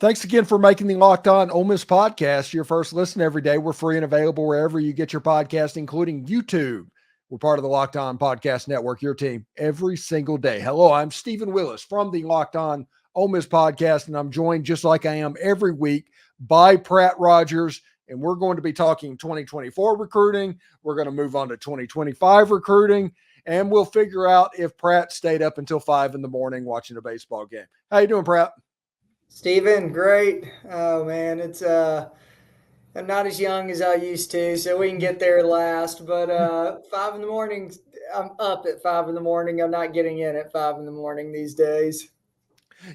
Thanks again for making the Locked On Ole Miss podcast your first listen every day. We're free and available wherever you get your podcast, including YouTube. We're part of the Locked On Podcast Network, your team every single day. Hello, I'm Stephen Willis from the Locked On Ole Miss podcast, and I'm joined just like I am every week by Pratt Rogers, and we're going to be talking 2024 recruiting. We're going to move on to 2025 recruiting, and we'll figure out if Pratt stayed up until 5 in the morning watching a baseball game. How you doing, Pratt? Steven, great. Oh man, I'm not as young as I used to, so we can get there last. But 5 in the morning, I'm up at 5 in the morning. I'm not getting in at 5 in the morning these days.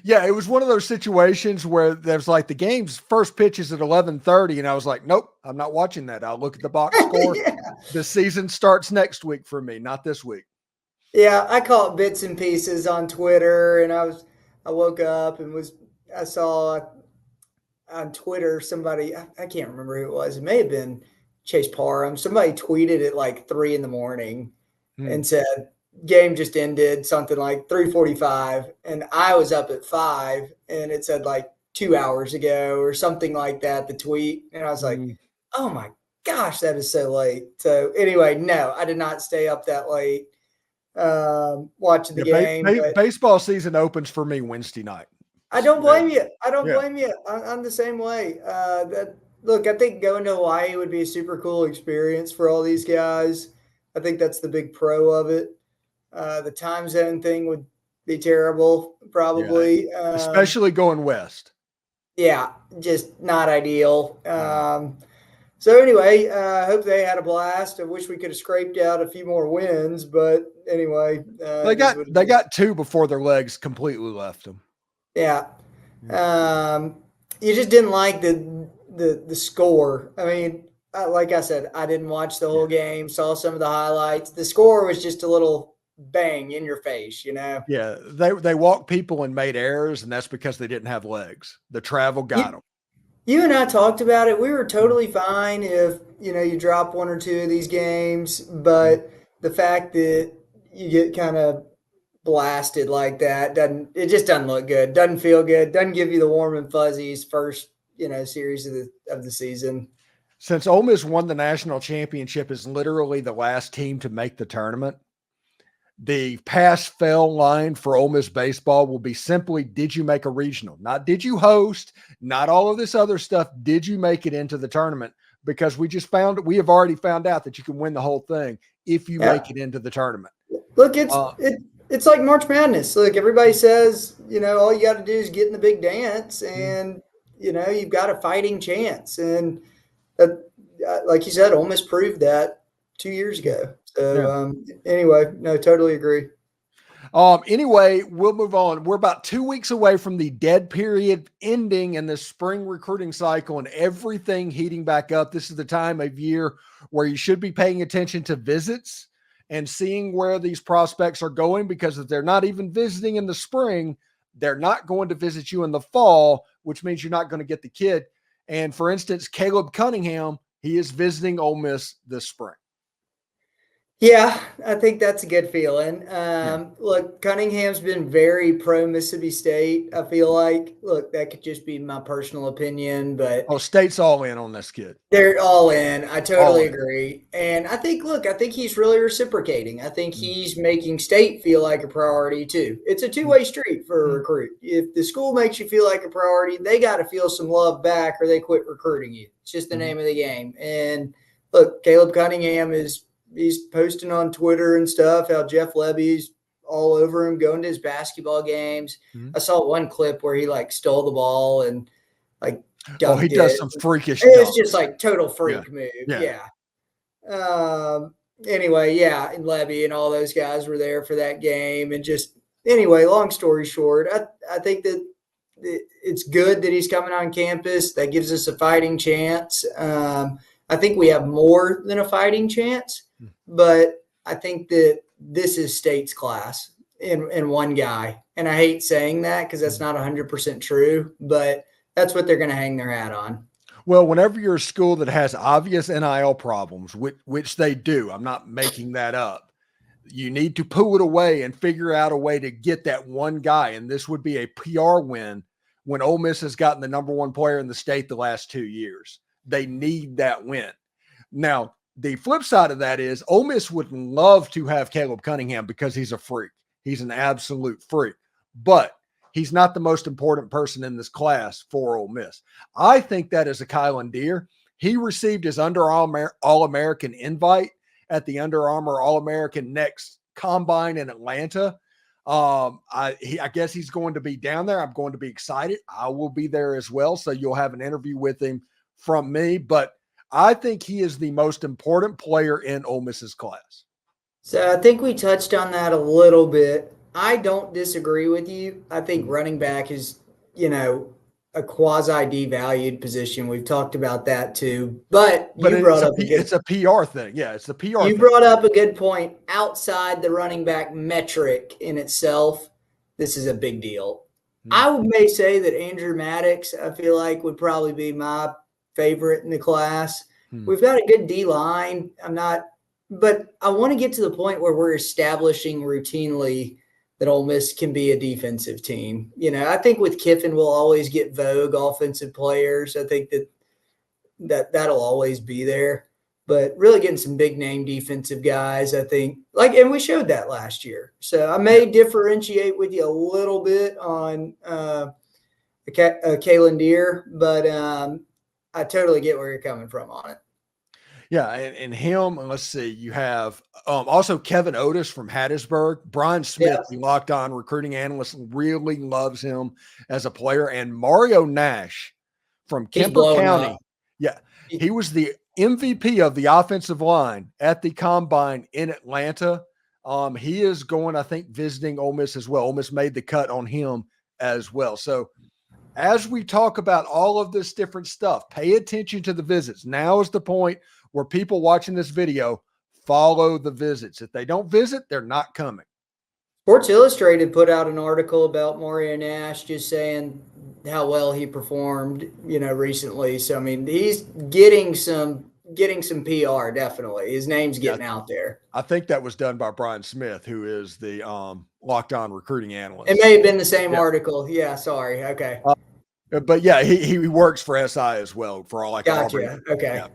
Yeah, it was one of those situations where there's like the game's first pitch is at 11:30, and I was like, nope, I'm not watching that. I'll look at the box score. Yeah. The season starts next week for me, not this week. Yeah, I caught bits and pieces on Twitter, and I woke up and I saw on Twitter somebody, I can't remember who it was. It may have been Chase Parham. Somebody tweeted at like 3 in the morning and said, game just ended, something like 3:45. And I was up at 5 and it said like 2 hours ago or something like that, the tweet. And I was like, oh my gosh, that is so late. So anyway, no, I did not stay up that late watching the game. Baseball season opens for me Wednesday night. I don't blame you. I don't blame you. I'm the same way. Look, I think going to Hawaii would be a super cool experience for all these guys. I think that's the big pro of it. The time zone thing would be terrible, probably. Yeah, especially going west. Yeah, just not ideal. So anyway, I hope they had a blast. I wish we could have scraped out a few more wins, but anyway. They got 2 before their legs completely left them. Yeah. You just didn't like the score. I mean, like I said, I didn't watch the whole game, saw some of the highlights. The score was just a little bang in your face, you know? Yeah, they walked people and made errors, and that's because they didn't have legs. The travel got them. You and I talked about it. We were totally fine if, you drop 1 or 2 of these games, but the fact that you get kind of blasted like that it just doesn't look good, doesn't feel good, doesn't give you the warm and fuzzies first series of the season. Since Ole Miss won the national championship, is literally the last team to make the tournament, the pass-fail line for Ole Miss baseball will be simply, did you make a regional? Not did you host, not all of this other stuff. Did you make it into the tournament? Because we have already found out that you can win the whole thing if you make it into the tournament. Look, it's like March Madness. Look, everybody says, all you got to do is get in the big dance and, you've got a fighting chance. And like you said, Ole Miss proved that 2 years ago. So anyway, no, totally agree. Anyway, we'll move on. We're about 2 weeks away from the dead period ending in the spring recruiting cycle and everything heating back up. This is the time of year where you should be paying attention to visits and seeing where these prospects are going, because if they're not even visiting in the spring, they're not going to visit you in the fall, which means you're not going to get the kid. And for instance, Caleb Cunningham, he is visiting Ole Miss this spring. Yeah, I think that's a good feeling. Look, Cunningham's been very pro Mississippi State. I feel like, look, that could just be my personal opinion, but State's all in on this kid. They're all in. I totally agree. And I think he's really reciprocating. I think he's making State feel like a priority too. It's a two-way street for a recruit. If the school makes you feel like a priority, they got to feel some love back or they quit recruiting you. It's just the name of the game. And look, Caleb Cunningham he's posting on Twitter and stuff how Jeff Levy's all over him, going to his basketball games. I saw one clip where he stole the ball and dunked he does some freakish stuff. It was just total freak move. Yeah. Anyway, and Levy and all those guys were there for that game. And just anyway, long story short, I think that it's good that he's coming on campus. That gives us a fighting chance. I think we have more than a fighting chance, but I think that this is State's class in one guy. And I hate saying that because that's not 100% true, but that's what they're going to hang their hat on. Well, whenever you're a school that has obvious NIL problems, which they do, I'm not making that up, you need to pull it away and figure out a way to get that one guy. And this would be a PR win when Ole Miss has gotten the number one player in the state the last 2 years. They need that win. Now, the flip side of that is Ole Miss would love to have Caleb Cunningham because he's a freak. He's an absolute freak. But he's not the most important person in this class for Ole Miss. I think that is Akylin Deer. He received his Under Armour All-American invite at the Under Armour All-American Next Combine in Atlanta. I guess he's going to be down there. I'm going to be excited. I will be there as well. So you'll have an interview with him from me. But I think he is the most important player in Ole Miss's class. So I think we touched on that a little bit. I don't disagree with you. I think running back is, a quasi devalued position. We've talked about that too. But you brought up it's a PR thing. Yeah, it's the PR You thing. brought up a good point. Outside the running back metric in itself, this is a big deal. I may say that Andrew Maddox, I feel like, would probably be my favorite in the class. We've got a good D-line. But I want to get to the point where we're establishing routinely that Ole Miss can be a defensive team. I think with Kiffin, we'll always get vogue offensive players. I think that'll always be there. But really getting some big name defensive guys, I think, and we showed that last year. So I may differentiate with you a little bit on Kalen Deer, but I totally get where you're coming from on it. Yeah, and him, let's see, you have also Kevin Otis from Hattiesburg. Brian Smith, the Locked On recruiting analyst, really loves him as a player. And Mario Nash from Kemper County. Yeah, he was the MVP of the offensive line at the Combine in Atlanta. He is going, I think, visiting Ole Miss as well. Ole Miss made the cut on him as well. So as we talk about all of this different stuff, pay attention to the visits. Now is the point where people watching this video follow the visits. If they don't visit, they're not coming. Sports Illustrated put out an article about Mario Nash, just saying how well he performed, recently. So, I mean, he's getting some PR, definitely. His name's getting out there. I think that was done by Brian Smith, who is the Locked On recruiting analyst. It may have been the same article. Yeah, sorry. Okay. But yeah, he works for SI as well, for all I can Gotcha. Okay. Yeah.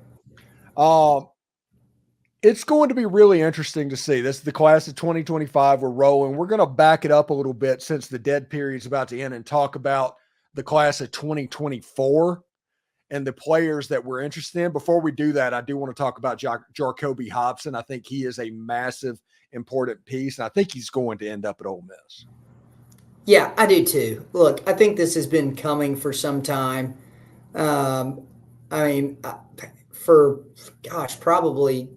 It's going to be really interesting to see. This is the class of 2025. We're rolling. We're going to back it up a little bit since the dead period is about to end and talk about the class of 2024 and the players that we're interested in. Before we do that, I do want to talk about Jacoby Hobson. I think he is a massive, important piece, and I think he's going to end up at Ole Miss. Yeah, I do too. Look, I think this has been coming for some time. Probably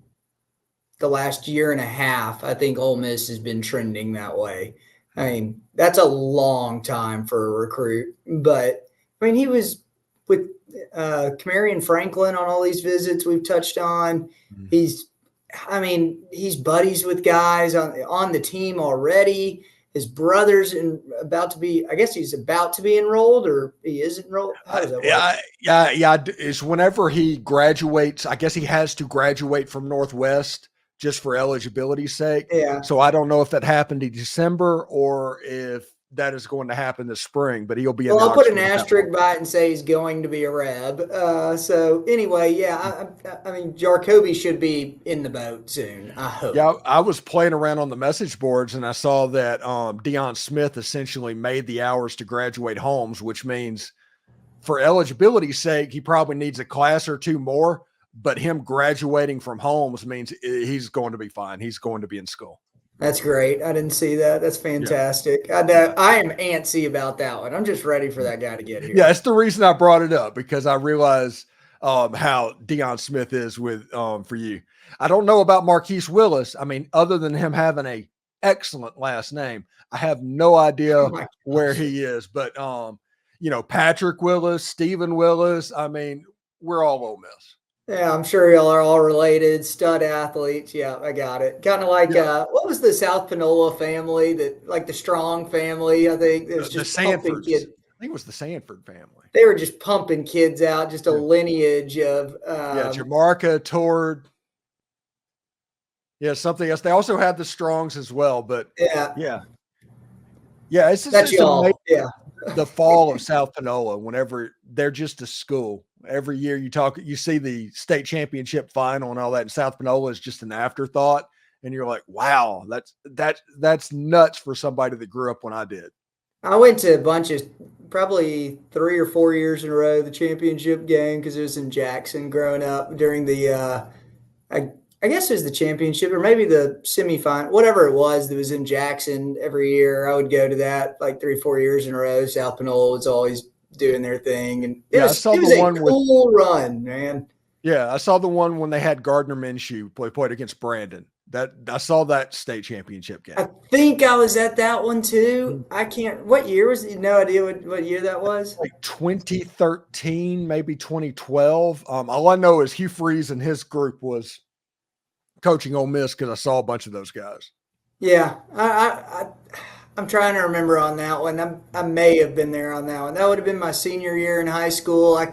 the last year and a half, I think Ole Miss has been trending that way. I mean, that's a long time for a recruit. But, he was with Camarion Franklin on all these visits we've touched on. He's buddies with guys on the team already. His brother's about to be enrolled, or he is enrolled. How does that work? Yeah. It's whenever he graduates. I guess he has to graduate from Northwest just for eligibility's sake. Yeah. So I don't know if that happened in December or if that is going to happen this spring, but he'll be. Well, I'll put an asterisk by it and say he's going to be a Reb. So anyway, yeah, Jacoby should be in the boat soon, I hope. Yeah, I was playing around on the message boards and I saw that Deion Smith essentially made the hours to graduate Holmes, which means for eligibility's sake, he probably needs a class or two more, but him graduating from Holmes means he's going to be fine. He's going to be in school. That's great. I didn't see that. That's fantastic. Yeah. I am antsy about that one. I'm just ready for that guy to get here. Yeah, it's the reason I brought it up, because I realize how Deion Smith is with for you. I don't know about Marquise Willis. Other than him having a excellent last name, I have no idea where he is. But Patrick Willis, Stephen Willis. We're all Ole Miss. Yeah, I'm sure y'all are all related, stud athletes. Yeah, I got it. Kind of like, what was the South Panola family, the Strong family, I think? There's just the Sanford kids. I think it was the Sanford family. They were just pumping kids out, just a lineage of. Jamarca, Tord. Yeah, something else. They also had the Strongs as well, but. Yeah. Yeah. Yeah, it's just that's y'all. Yeah. the fall of South Panola, whenever they're just a school. Every year you see the state championship final and all that, and South Panola is just an afterthought. And you're like, wow, that's nuts for somebody that grew up when I did. I went to a bunch of probably 3 or 4 years in a row the championship game because it was in Jackson growing up during the I I guess it was the championship or maybe the semifinal, whatever it was that was in Jackson every year. I would go to that like 3 or 4 years in a row. South Panola was always doing their thing, and it Yeah, I was saw it the was a one with cool run, man. yeah, I saw the one when they had Gardner Minshew played against Brandon. That I saw that state championship game. I think I was at that one too. Mhm. I can't. What year was it? No idea what year that was. Like 2013, maybe 2012. All I know is Hugh Freeze and his group was coaching Ole Miss because I saw a bunch of those guys. Yeah, I'm trying to remember on that one. I may have been there on that one. That would have been my senior year in high school. I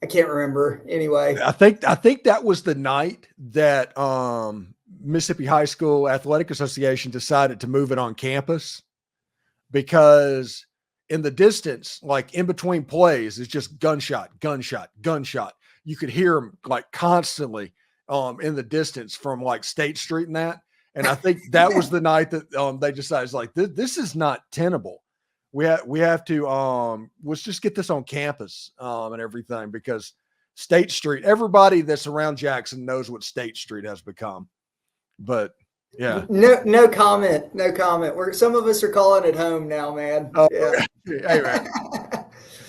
can't remember anyway. I think that was the night that Mississippi High School Athletic Association decided to move it on campus because in the distance, like in between plays, it's just gunshot, gunshot, gunshot. You could hear them like constantly in the distance from like State Street and that. And I think that was the night that they decided like this is not tenable. We have to let's just get this on campus and everything because State Street, everybody that's around Jackson knows what State Street has become. But yeah. No comment. No comment. Some of us are calling it home now, man. Yeah. Hey, man. I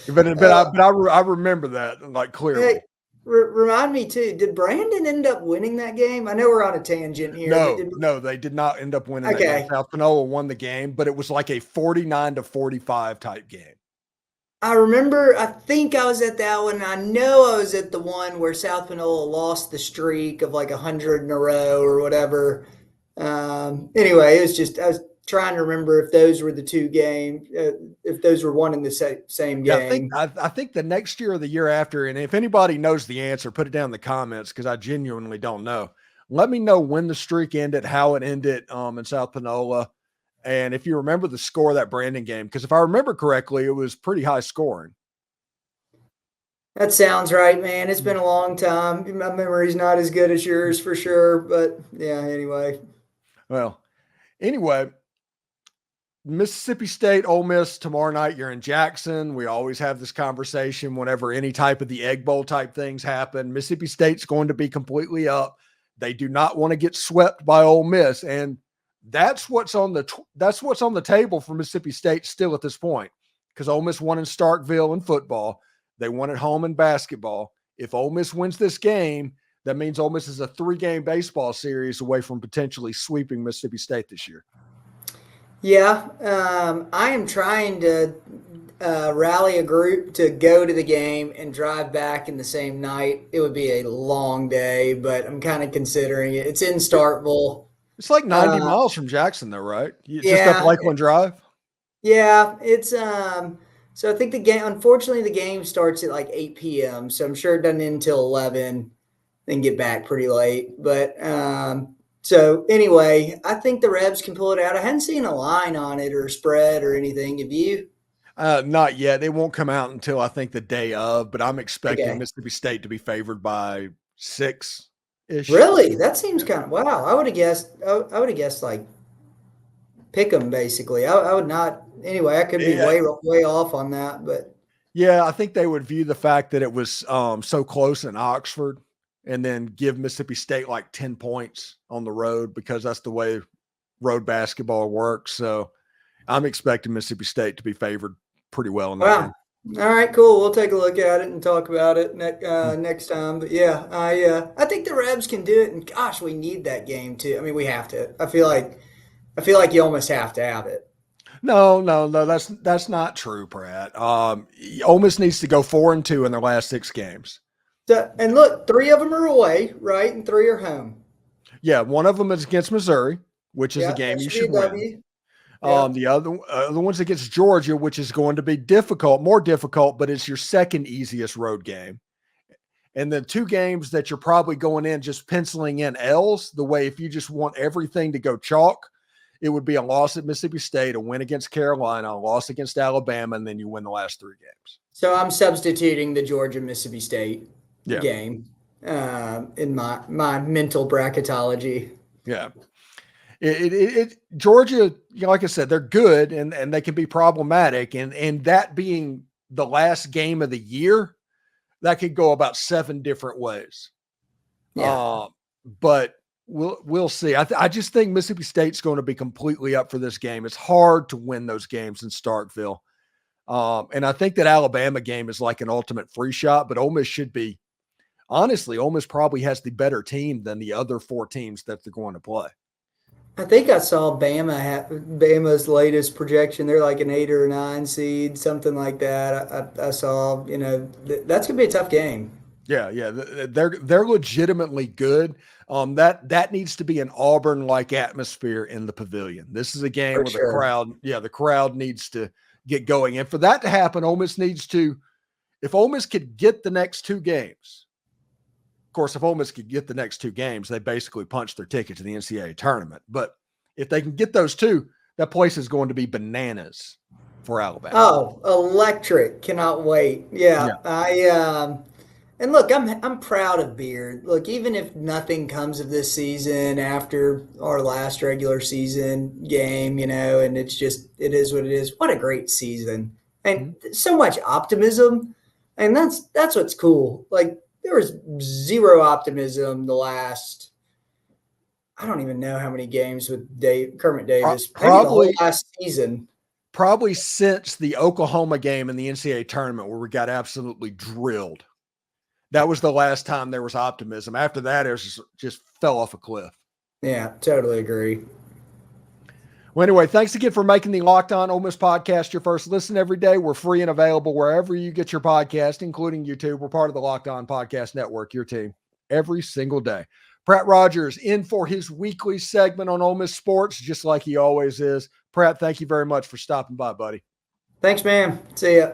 remember that like clearly. Hey, remind me too. Did Brandon end up winning that game? I know we're on a tangent here. No, they did not end up winning. Okay. That game. South Panola won the game, but it was like a 49-45 type game. I remember. I think I was at that one. I know I was at the one where South Panola lost the streak of like 100 in a row or whatever. Anyway, it was just I was trying to remember if those were the two games, if those were one in the same game. Yeah, I think the next year or the year after, and if anybody knows the answer, put it down in the comments because I genuinely don't know. Let me know when the streak ended, how it ended in South Panola, and if you remember the score of that Brandon game, because if I remember correctly, it was pretty high scoring. That sounds right, man. It's been a long time. My memory's not as good as yours for sure, but yeah, anyway. Well, anyway, Mississippi State, Ole Miss tomorrow night. You're in Jackson. We always have this conversation whenever any type of the Egg Bowl type things happen. Mississippi State's going to be completely up. They do not want to get swept by Ole Miss, and that's what's on the table for Mississippi State still at this point because Ole Miss won in Starkville in football. They won at home in basketball. If Ole Miss wins this game, that means Ole Miss is a 3-game baseball series away from potentially sweeping Mississippi State this year. Yeah, I am trying to rally a group to go to the game and drive back in the same night. It would be a long day, but I'm kind of considering it. It's in Starkville. It's like 90 miles from Jackson, though, right? It's yeah, just up Lakeland Drive. Yeah, it's so I think the game. Unfortunately, the game starts at like 8 p.m. So I'm sure it doesn't end until 11. Then get back pretty late, but so anyway, I think the Rebs can pull it out. I hadn't seen a line on it or a spread or anything. Have you? Not yet. It won't come out until I think the day of, but I'm expecting Okay. Mississippi State to be favored by 6-ish. Really? That seems kind of wow. I would have guessed. I would have guessed like pick them basically. I would not. Anyway, I could be way off on that, but yeah, I think they would view the fact that it was so close in Oxford and then give Mississippi State like 10 points on the road because that's the way road basketball works. So I'm expecting Mississippi State to be favored pretty well in that game. All right, cool. We'll take a look at it and talk about it next time. But yeah, I think the Rebs can do it. And gosh, we need that game too. I mean, we have to. I feel like you almost have to have it. No, that's not true, Pratt. Ole Miss needs to go 4-2 in their last 6 games. So, and look, 3 of them are away, right? And 3 are home. Yeah, one of them is against Missouri, which is a game you should win. The other one's against Georgia, which is going to be more difficult, but it's your second easiest road game. And the 2 games that you're probably going in just penciling in L's, the way if you just want everything to go chalk, it would be a loss at Mississippi State, a win against Carolina, a loss against Alabama, and then you win the last 3 games. So I'm substituting the Georgia-Mississippi State game in my mental bracketology. Yeah. Georgia, like I said, they're good and they can be problematic. And that being the last game of the year, that could go about 7 different ways. Yeah. But we'll see. I just think Mississippi State's going to be completely up for this game. It's hard to win those games in Starkville. And I think that Alabama game is like an ultimate free shot, but Ole Miss should be. Honestly, Ole Miss probably has the better team than the other 4 teams that they're going to play. I think I saw Bama's latest projection. They're like an 8 or 9 seed, something like that. I saw, that's gonna be a tough game. Yeah. They're legitimately good. That needs to be an Auburn-like atmosphere in the pavilion. This is a game where the crowd needs to get going. And for that to happen, Ole Miss needs to, if Ole Miss could get the next 2 games, of course, if Ole Miss could get the next 2 games, they basically punch their ticket to the NCAA tournament. But if they can get those 2, that place is going to be bananas for Alabama. Oh, electric. Cannot wait. Yeah. And look, I'm proud of Beard. Look, even if nothing comes of this season after our last regular season game, and it is what it is. What a great season. And so much optimism. And that's what's cool. Like, there was zero optimism the last, I don't even know how many games with Kermit Davis. Probably the whole last season. Probably since the Oklahoma game in the NCAA tournament where we got absolutely drilled. That was the last time there was optimism. After that, it was just fell off a cliff. Yeah, totally agree. Well, anyway, thanks again for making the Locked On Ole Miss podcast your first listen every day. We're free and available wherever you get your podcast, including YouTube. We're part of the Locked On Podcast Network, your team, every single day. Pratt Rogers in for his weekly segment on Ole Miss sports, just like he always is. Pratt, thank you very much for stopping by, buddy. Thanks, man. See ya.